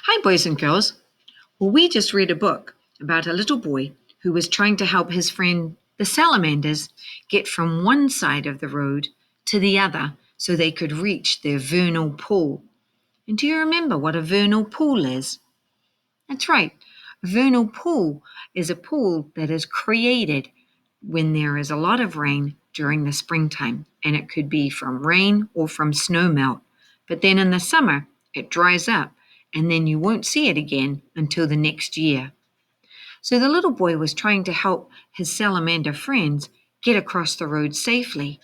Hi, boys and girls. Well, we just read a book about a little boy who was trying to help his friend, the salamanders, get from one side of the road to the other so they could reach their vernal pool. And do you remember what a vernal pool is? That's right. A vernal pool is a pool that is created when there is a lot of rain during the springtime, and it could be from rain or from snow melt. But then in the summer, it dries up, and then you won't see it again until the next year. So the little boy was trying to help his salamander friends get across the road safely.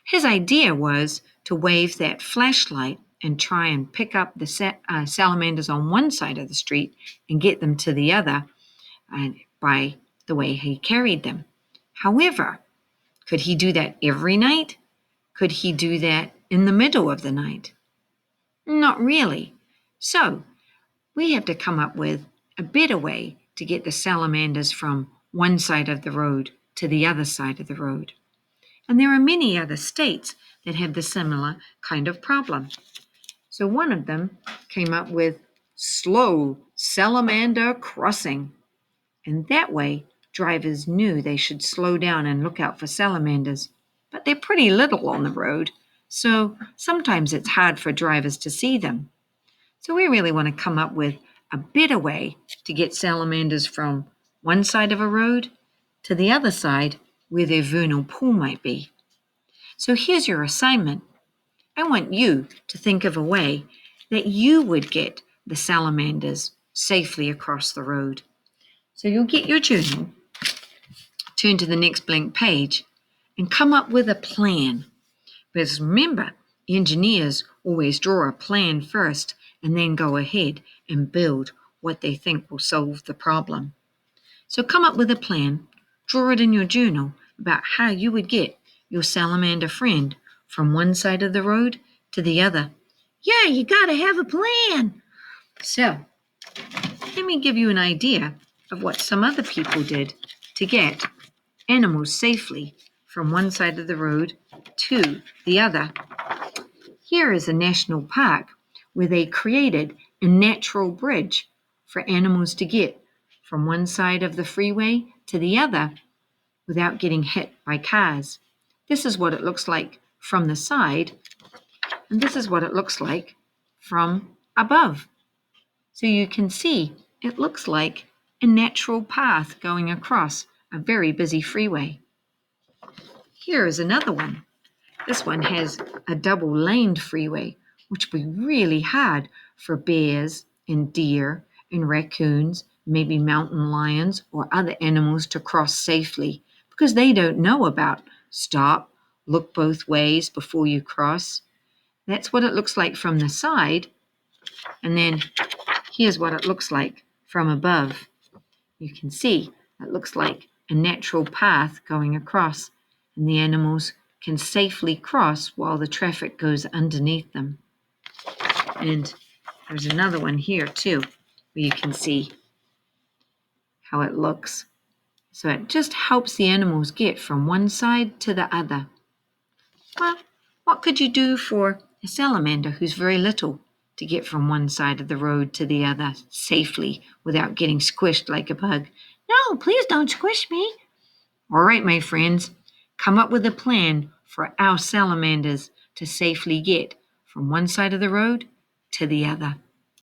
His idea was to wave that flashlight and try and pick up the salamanders on one side of the street and get them to the other by the way he carried them. However, could he do that every night? Could he do that in the middle of the night? Not really. So we have to come up with a better way to get the salamanders from one side of the road to the other side of the road. And there are many other states that have the similar kind of problem. So one of them came up with slow Salamander Crossing. And that way, drivers knew they should slow down and look out for salamanders. But they're pretty little on the road, so sometimes it's hard for drivers to see them. So we really want to come up with a better way to get salamanders from one side of a road to the other side where their vernal pool might be. So here's your assignment. I want you to think of a way that you would get the salamanders safely across the road. So you'll get your journal, turn to the next blank page, and come up with a plan. Because remember, engineers always draw a plan first and then go ahead and build what they think will solve the problem. So come up with a plan, draw it in your journal about how you would get your salamander friend from one side of the road to the other. Yeah, you gotta have a plan. So, let me give you an idea of what some other people did to get animals safely from one side of the road to the other. Here is a national park where they created a natural bridge for animals to get from one side of the freeway to the other without getting hit by cars. This is what it looks like from the side, and this is what it looks like from above. So you can see it looks like a natural path going across a very busy freeway. Here is another one. This one has a double-laned freeway, which would be really hard for bears and deer and raccoons, maybe mountain lions or other animals to cross safely because they don't know about stop, look both ways before you cross. That's what it looks like from the side. And then here's what it looks like from above. You can see it looks like a natural path going across, and the animals can safely cross while the traffic goes underneath them. And there's another one here too, where you can see how it looks. So it just helps the animals get from one side to the other. Well, what could you do for a salamander who's very little to get from one side of the road to the other safely without getting squished like a bug? No, please don't squish me. All right, my friends, come up with a plan for our salamanders to safely get from one side of the road to the other.